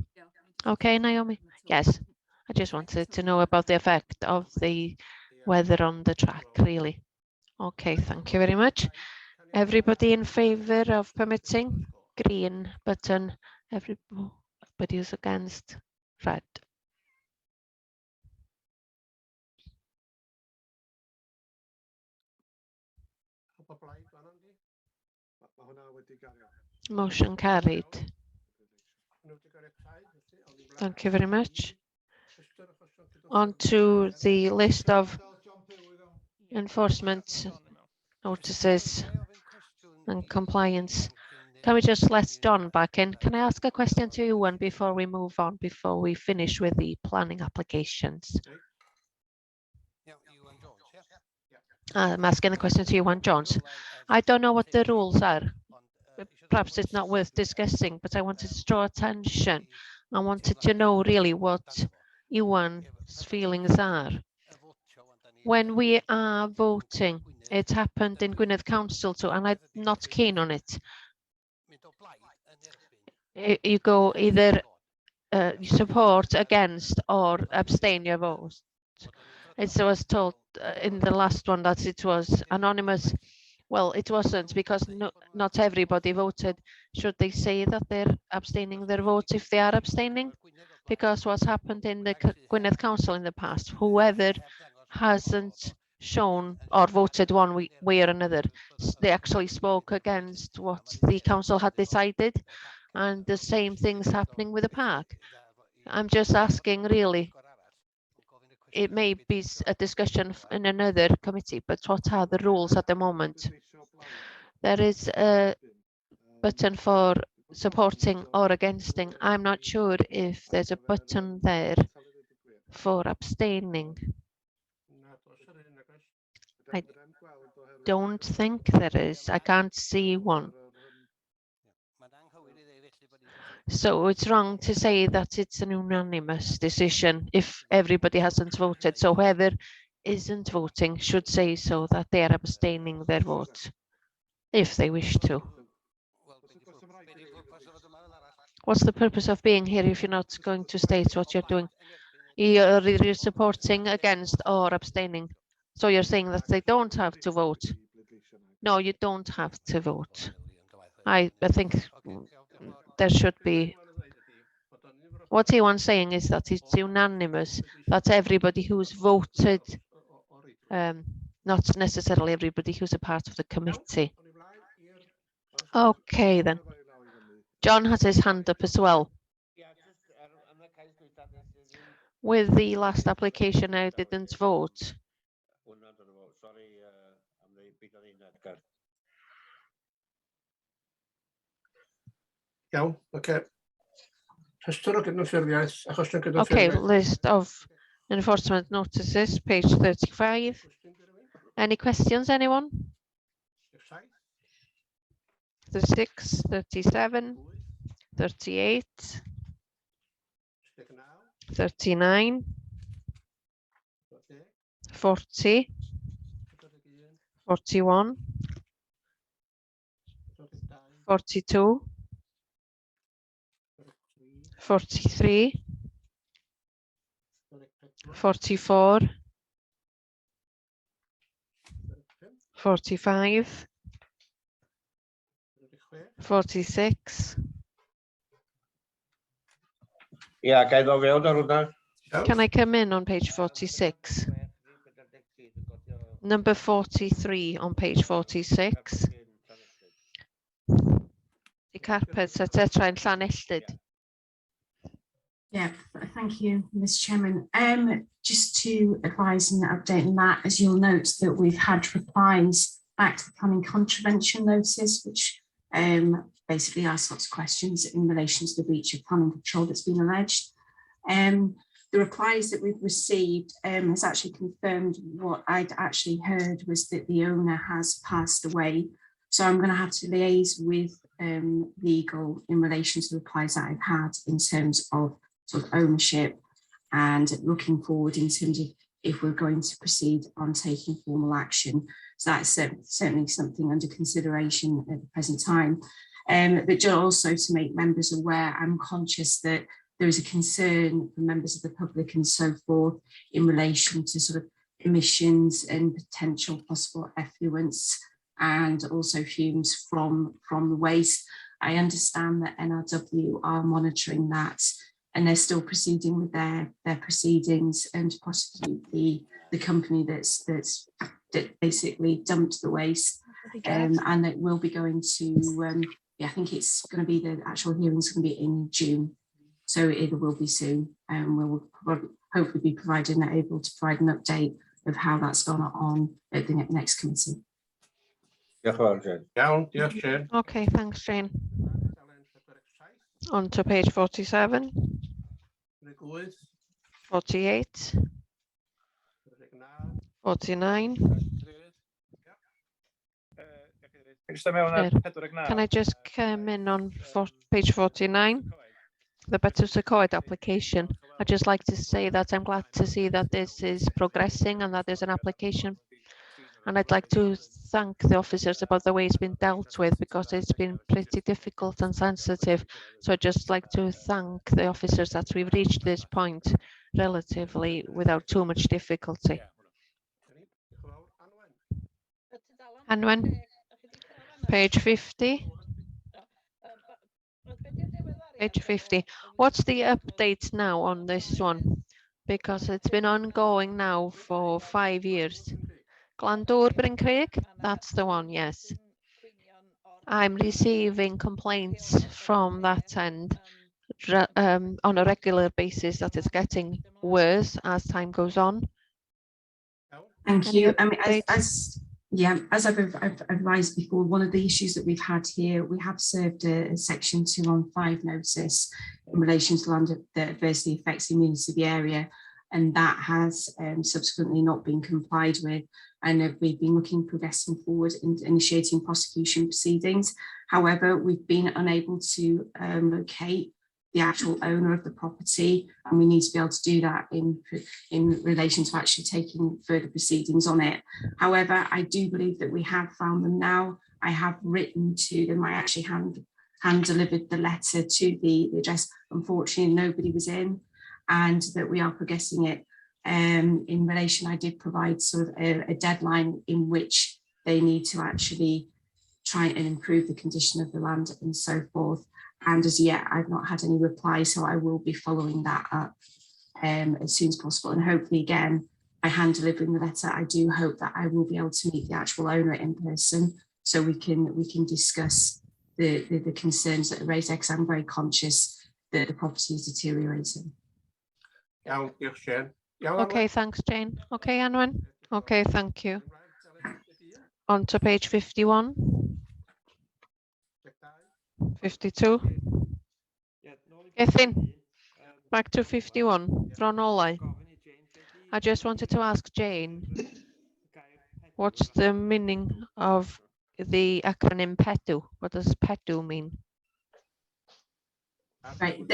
Okay, Naomi? Yes, I just wanted to know about the effect of the weather on the track, really. Okay, thank you very much. Everybody in favor of permitting? Green button. Everybody is against? Red. Motion carried. Thank you very much. On to the list of enforcement notices and compliance. Can we just let John back in? Can I ask a question to you before we move on, before we finish with the planning applications? I'm asking a question to you, Jones. I don't know what the rules are. Perhaps it's not worth discussing, but I wanted to draw attention. I wanted to know really what Iwan's feelings are. When we are voting, it happened in Gwynedd Council too, and I'm not keen on it. You go either support, against, or abstain your vote. It was told in the last one that it was anonymous. Well, it wasn't, because not everybody voted. Should they say that they're abstaining their vote if they are abstaining? Because what's happened in the Gwynedd Council in the past, whoever hasn't shown or voted one way or another. They actually spoke against what the council had decided, and the same thing's happening with the park. I'm just asking, really, it may be a discussion in another committee, but what are the rules at the moment? There is a button for supporting or against. I'm not sure if there's a button there for abstaining. I don't think there is. I can't see one. So it's wrong to say that it's an unanimous decision if everybody hasn't voted. So whoever isn't voting should say so that they are abstaining their vote if they wish to. What's the purpose of being here if you're not going to state what you're doing? You're supporting, against, or abstaining. So you're saying that they don't have to vote. No, you don't have to vote. I think there should be. What he was saying is that it's unanimous, that everybody who's voted, not necessarily everybody who's a part of the committee. Okay, then. John has his hand up as well. With the last application, I didn't vote. Iawn, okay. Okay, list of enforcement notices, page 35. Any questions, anyone? 36, 37, 38, 39, 40, 41, 42, 43, 44, 45, 46. Yeah, ga I ddod fewn ar hwnna? Can I come in on page 46? Number 43 on page 46. The carpets, etc. in Llanelltid. Yeah, thank you, Mr. Chairman. Just to advise and update on that, as you'll note that we've had replies back to the planning contravention notice, which basically asks lots of questions in relation to the breach of planning control that's been alleged. The replies that we've received has actually confirmed what I'd actually heard was that the owner has passed away. So I'm going to have to liaise with legal in relation to the replies that I've had in terms of sort of ownership and looking forward in terms of if we're going to proceed on taking formal action. So that's certainly something under consideration at the present time. But also to make members aware, I'm conscious that there is a concern for members of the public and so forth in relation to sort of emissions and potential possible effluents and also fumes from the waste. I understand that NRW are monitoring that and they're still proceeding with their proceedings and to prosecute the company that basically dumped the waste. And it will be going to, I think it's going to be the actual hearing's going to be in June. So it will be soon. We'll hopefully be able to provide an update of how that's gone on at the next committee. Okay, thanks, Jane. On to page 47, 48, 49. Can I just come in on page 49? The Better Code application. I'd just like to say that I'm glad to see that this is progressing and that there's an application. And I'd like to thank the officers about the way it's been dealt with because it's been pretty difficult and sensitive. So I'd just like to thank the officers that we've reached this point relatively without too much difficulty. And when page 50. Page 50. What's the update now on this one? Because it's been ongoing now for 5 years. Glandor Bryn Craig, that's the one, yes. I'm receiving complaints from that end on a regular basis that it's getting worse as time goes on. Thank Any you. I mean, updates? as I've advised before, one of the issues that we've had here, we have served a section 215 notice in relation to land that adversely affects the immunity of the area, and that has subsequently not been complied with. And we've been progressing forward and initiating prosecution proceedings. However, we've been unable to locate the actual owner of the property, and we need to be able to do that in relation to actually taking further proceedings on it. However, I do believe that we have found them now. I have written to them. I actually hand delivered the letter to the address. Unfortunately, nobody was in, and that we are progressing it. In relation, I did provide sort of a deadline in which they need to actually try and improve the condition of the land and so forth. And as yet, I've not had any reply, so I will be following that up as soon as possible. And hopefully, again, by hand delivering the letter, I do hope that I will be able to meet the actual owner in person, so we can discuss the concerns that are raised, because I'm very conscious that the property is deteriorating. Okay, thanks, Jane. Okay, Anwen. Okay, thank you. On to page 51. 52. Gethin, back to 51. Ronolai. I just wanted to ask Jane, what's the meaning of the acronym PETU? What does PETU mean? Right,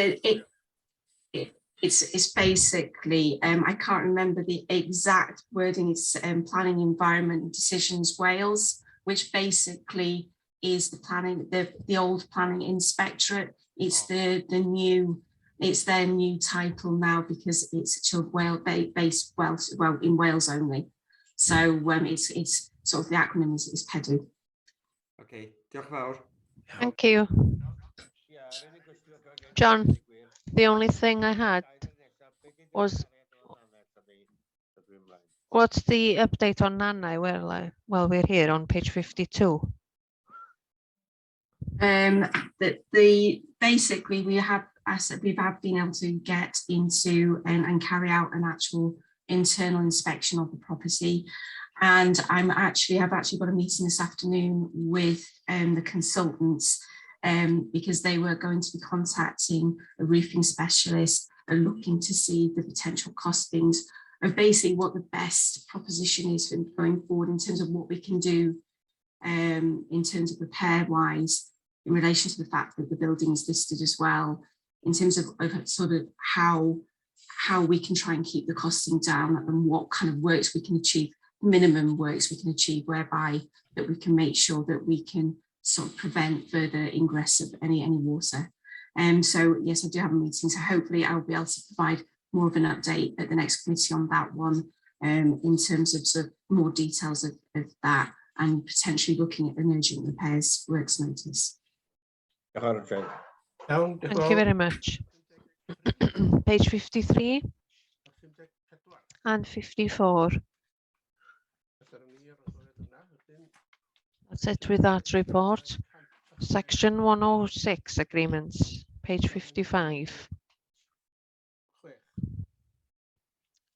it's basically, I can't remember the exact wording. It's Planning, Environment and Decisions Wales, which basically is the planning, the old planning inspectorate. It's their new title now, because it's sort of based in Wales only. So it's sort of, the acronym is PEDU. Okay, diolch fawr. Thank you. John, the only thing I had was, what's the update on Nanai? Well, we're here on page 52. Basically we have been able to get into and carry out an actual internal inspection of the property, and I've actually got a meeting this afternoon with the consultants, because they were going to be contacting a roofing specialist and looking to see the potential costings of basically what the best proposition is for going forward in terms of what we can do in terms of repair wise, in relation to the fact that the building is listed as well, in terms of sort of how we can try and keep the costing down, and what kind of works we can achieve, minimum works we can achieve, whereby that we can make sure that we can sort of prevent further ingress of any water. So yes, I do have a meeting, so hopefully I'll be able to provide more of an update at the next committee on that one, in terms of sort of more details of that, and potentially looking at an urgent repairs works notice. Thank you very much. Page 53 and 54. That's it with that report. Section 106 agreements, page 55.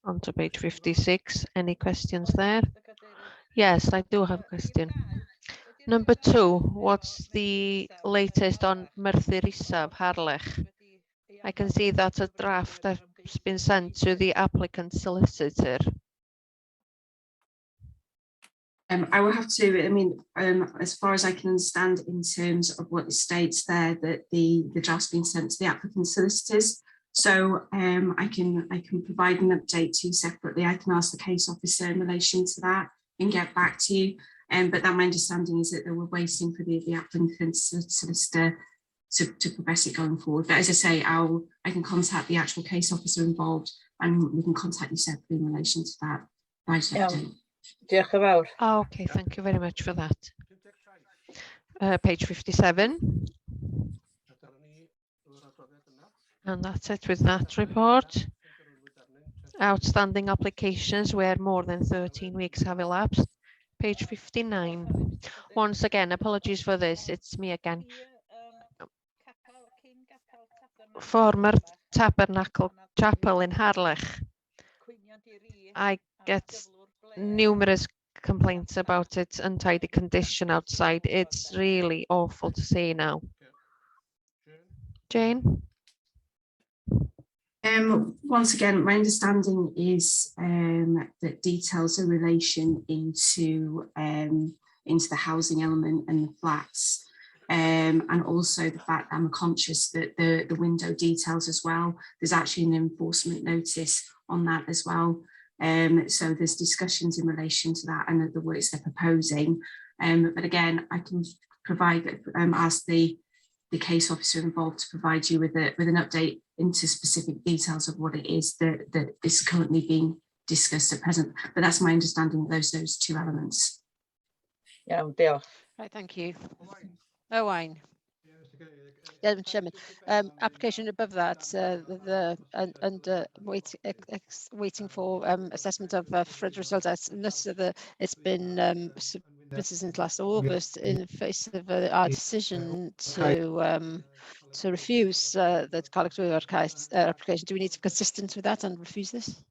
On to page 56. Any questions there? Yes, I do have a question. Number 2, what's the latest on Merthyr Isaf, Harlech? I can see that's a draft that's been sent to the applicant solicitor. I will have to, I mean, as far as I can understand, in terms of what it states there, that the draft's been sent to the applicant solicitors. So I can provide an update to you separately. I can ask the case officer in relation to that and get back to you. But that my understanding is that they were waiting for the applicant solicitor to progress it going forward. But as I say, I can contact the actual case officer involved, and we can contact you separately in relation to that. Oh, okay, thank you very much for that. Page 57. And that's it with that report. Outstanding applications where more than 13 weeks have elapsed. Page 59. Once again, apologies for this. It's me again. Former Tabernacle Chapel in Harlech. I get numerous complaints about its untidy condition outside. It's really awful to see now. Jane? Once again, my understanding is that details in relation into the housing element and the flats, and also the fact that I'm conscious that the window details as well, there's actually an enforcement notice on that as well. So there's discussions in relation to that and the works they're proposing. But again, I can provide, ask the case officer involved to provide you with an update into specific details of what it is that is currently being discussed at present. But that's my understanding of those two elements. Yeah, right, thank you. Owain. Yeah, Mr. Chairman. Application above that, waiting for assessment of flood results. It's been submitted since last August in the face of our decision to refuse the collective application. Do we need to be consistent with that and refuse this?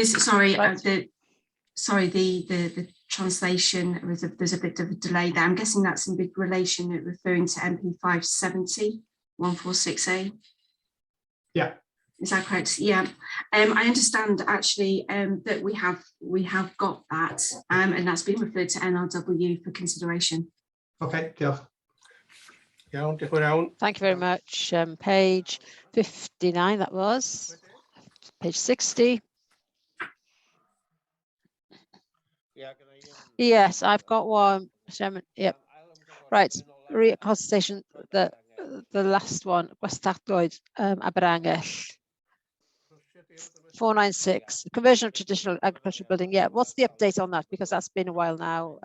Sorry, right. The translation, there's a bit of a delay there. I'm guessing that's in big relation referring to MP 570 146A. Yeah. Is that correct? Yeah. I understand actually that we have got that and that's been referred to NRW for consideration. Okay, Thank you very much. Page 59, that was. Page 60. Yes, I've got one, Chairman. Yep. Right. Consultation, the last one, Gwestadlwyd, Aberangell. 496, conversion of traditional agricultural building. Yeah, what's the update on that? Because that's been a while now.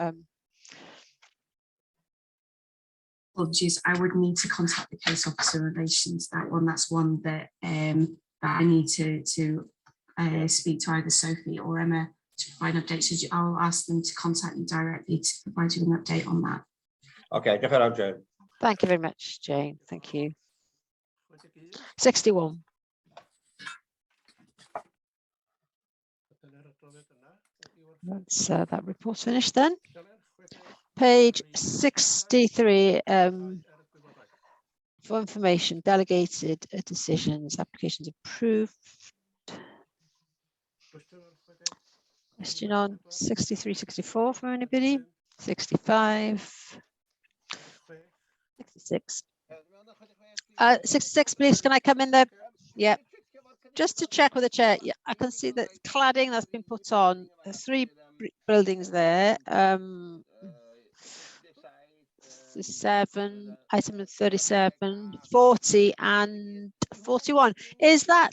Apologies, I would need to contact the case officer in relation to that one. That's one that that I need to speak to either Sophie or Emma to provide updates. So I'll ask them to contact you directly to provide you an update on that. Okay, Jane. Thank you very much, Jane. Thank you. 61. That's that report's finished then. Page 63, for information, delegated decisions, applications approved. Question on 63, 64 from anybody? 65. 66. 66, please, can I come in there? Yeah. Just to check with the chair, yeah, I can see that cladding that's been put on, the 3 buildings there. 7, item 37, 40 and 41. Is that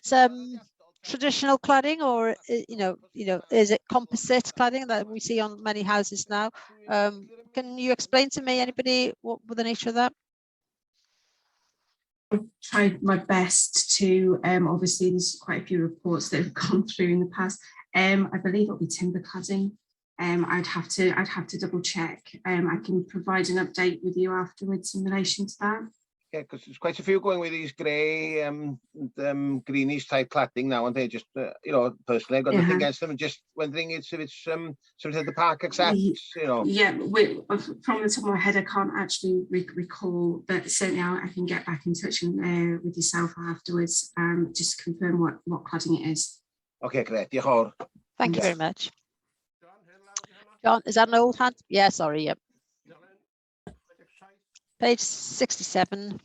traditional cladding, or is it composite cladding that we see on many houses now? Can you explain to me, anybody, what the nature of that? I've tried my best to, obviously there's quite a few reports that have gone through in the past. I believe it'll be timber cladding. I'd have to double check. I can provide an update with you afterwards in relation to that. Yeah, because there's quite a few going with these grey, greenish type cladding now, and they just, personally, I've got nothing against them. And just wondering if it's something the park accepts, Yeah, from the top of my head, I can't actually recall, but certainly I can get back in touch with yourself afterwards, just to confirm what cladding it is. Okay, great. Thank you very much. John, is that an old hand? Yeah, sorry. Yep. Page 67.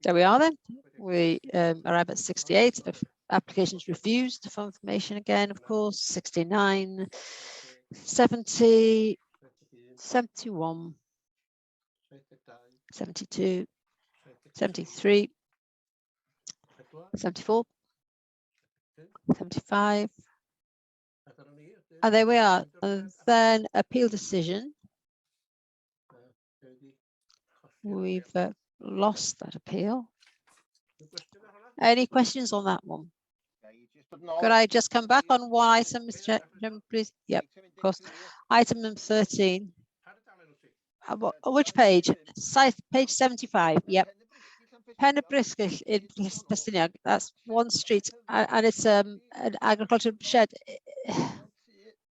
There we are then. We arrive at 68. Applications refused for information again, of course. 69, 70, 71, 72, 73, 74, 75. And there we are. And then appeal decision. We've lost that appeal. Any questions on that one? Could I just come back on one item, Mr. Chairman, please? Yep, of course. Item number 13. Which page? Page 75. Yep. Penabrisgell in Pestiniog. That's one street, and it's an agricultural shed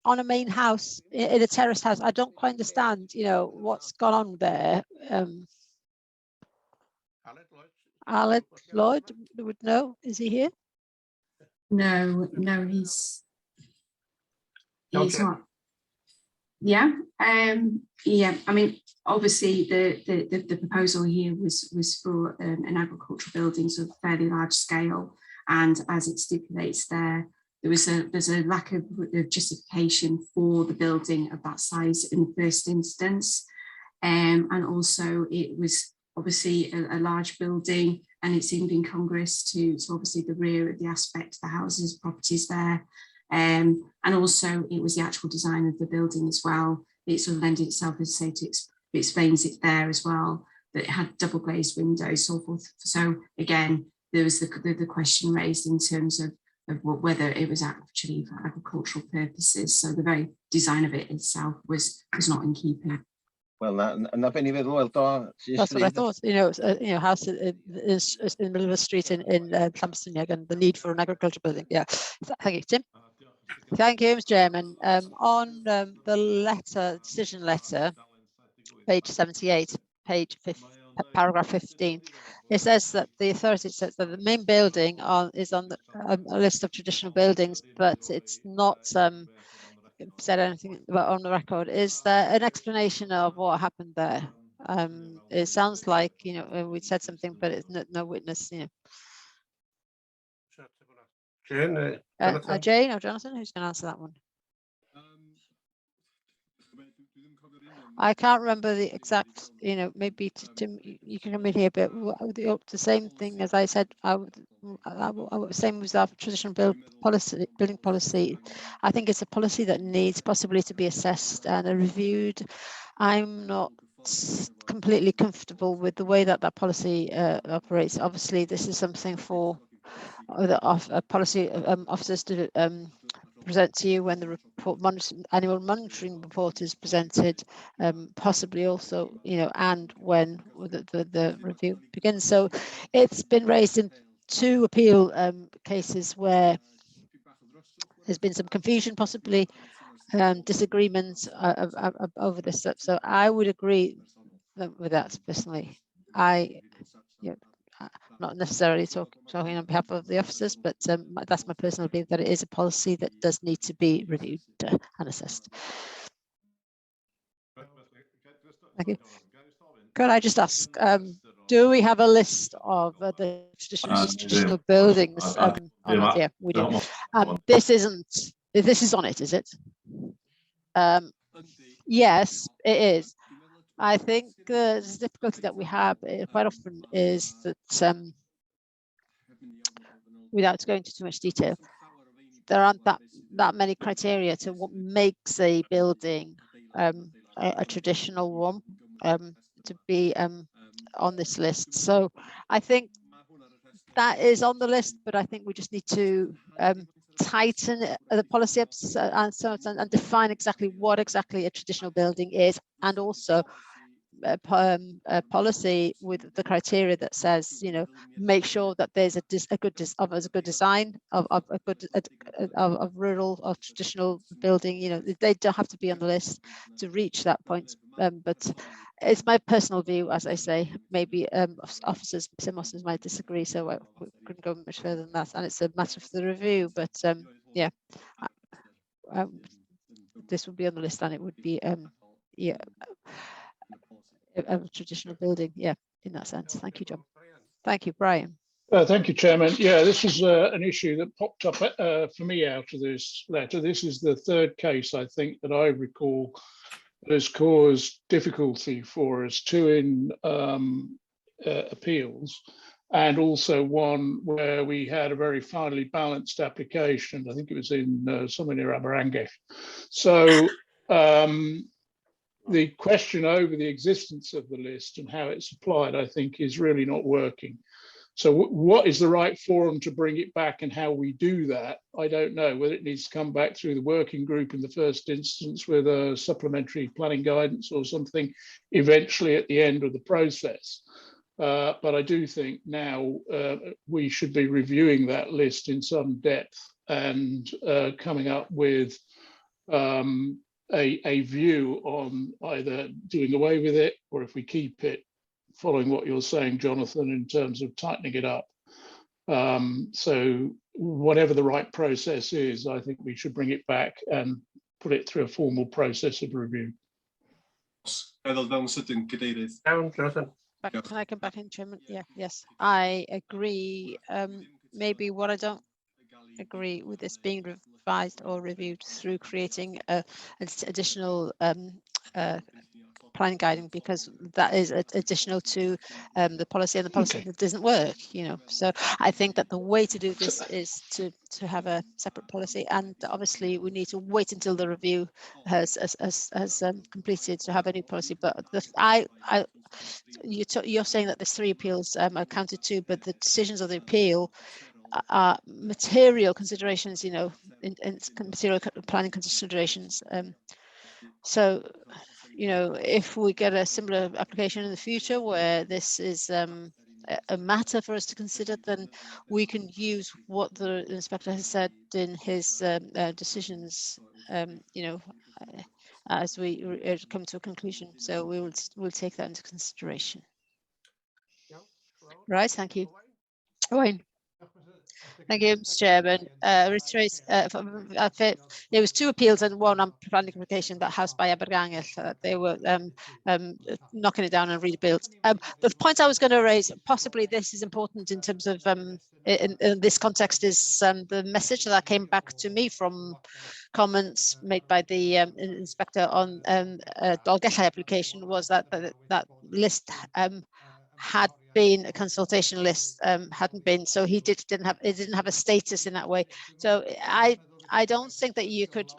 on a main house in a terraced house. I don't quite understand, you know, what's gone on there. Aled Lloyd would know. Is he here? No, he's not. Yeah, yeah. I mean, obviously, the proposal here was for an agricultural building, so fairly large scale, and as it stipulates there's a lack of justification for the building of that size in the first instance, and also it was obviously a large building, and it seemed incongruous to obviously the rear of the aspect, the houses, properties there. And also it was the actual design of the building as well. It sort of lended itself, as I say, it explains it there as well, that it had double glazed windows, so forth. So again, there was the question raised in terms of whether it was actually for agricultural purposes. So the very design of it itself was not in keeping. Well, that's what I thought. You know, house is in the middle of a street in Llanfestiniog, and the need for an agricultural building. Yeah, thank you, Tim. Thank you, Mr. Chairman. On the letter, decision letter, page 78, paragraph 15, it says that the authority says that the main building is on a list of traditional buildings, but it's not said anything about on the record. Is there an explanation of what happened there? It sounds like, you know, we said something, but it's no witness, you know. Jane or Jonathan, who's going to answer that one? I can't remember the exact, you know, maybe Tim, you can come in here, but the same thing as I said, same with our traditional building policy. I think it's a policy that needs possibly to be assessed and reviewed. I'm not completely comfortable with the way that policy operates. Obviously, this is something for the policy officers to present to you when the annual monitoring report is presented, possibly also, you know, and when the review begins. So it's been raised in 2 appeal cases where there's been some confusion, possibly disagreements over this stuff. So I would agree with that personally. Not necessarily talking on behalf of the officers, but that's my personal view, that it is a policy that does need to be reviewed and assessed. Thank you. Could I just ask, do we have a list of the traditional buildings? Yeah, we do. This is on it, is it? Yes, it is. I think the difficulty that we have quite often is that, without going into too much detail, there aren't that many criteria to what makes a building a traditional one to be on this list. So I think that is on the list, but I think we just need to tighten the policy up and define exactly what exactly a traditional building is, and also a policy with the criteria that says, you know, make sure that there's a good design of rural or traditional building. You know, they don't have to be on the list to reach that point, but it's my personal view, as I say. Maybe some officers might disagree, so we couldn't go much further than that, and it's a matter for the review. But yeah, this would be on the list, and it would be yeah, a traditional building, yeah, in that sense. Thank you, John. Thank you, Brian. Thank you, Chairman. Yeah, this was an issue that popped up for me out of this letter. This is the 3rd case, I think, that I recall that has caused difficulty for us, 2 in appeals, and also one where we had a very finely balanced application. I think it was in somewhere near Aberangeth. So the question over the existence of the list and how it's applied, I think, is really not working. So what is the right forum to bring it back, and how we do that, I don't know. Whether it needs to come back through the working group in the first instance with a supplementary planning guidance or something eventually at the end of the process. But I do think now we should be reviewing that list in some depth and coming up with a view on either doing away with it, or if we keep it, following what you're saying, Jonathan, in terms of tightening it up. So whatever the right process is, I think we should bring it back and put it through a formal process of review. Jonathan. Can I come back in, Chairman? Yeah, yes, I agree. Maybe what I don't agree with this being revised or reviewed through creating an additional planning guiding, because that is additional to the policy, and the policy that doesn't work, you know. So I think that the way to do this is to have a separate policy, and obviously we need to wait until the review has completed to have a new policy. But you're saying that there's 3 appeals are counted too, but the decisions of the appeal are material considerations, you know, in material planning considerations. So, you know, if we get a similar application in the future where this is a matter for us to consider, then we can use what the inspector has said in his decisions, you know, as we come to a conclusion. So we'll take that into consideration. Right, thank you. Wayne. Thank you, Mr. Chairman. There was 2 appeals and 1 on planning application, that house by Abergangel. They were knocking it down and rebuilt. The point I was going to raise, possibly this is important in terms of, in this context, is the message that came back to me from comments made by the inspector on Dolgellau application, was that that list had been a consultation list, hadn't been, so it didn't have a status in that way. So I don't think that you could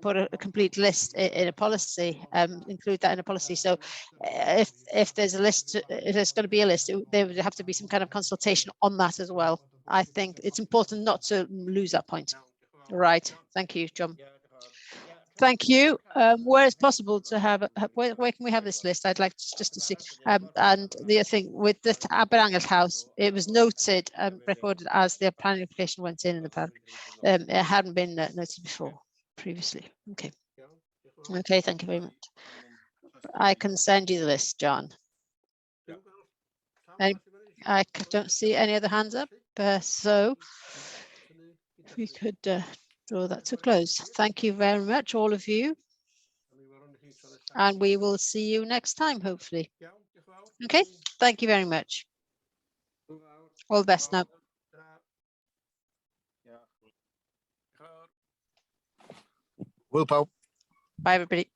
put a complete list in a policy, include that in a policy. So if there's a list, if there's going to be a list, there would have to be some kind of consultation on that as well. I think it's important not to lose that point. Right. Thank you, John. Thank you. Where it's possible to have, where can we have this list? I'd like just to see. And the other thing with the Abergangel house, it was noted, recorded as the planning application went in the park. It hadn't been noted before, previously. Okay. Okay, thank you very much. I can send you the list, John. I don't see any other hands up, so if we could draw that to close. Thank you very much, all of you. And we will see you next time, hopefully. Okay, thank you very much. All the best now. Bye, everybody.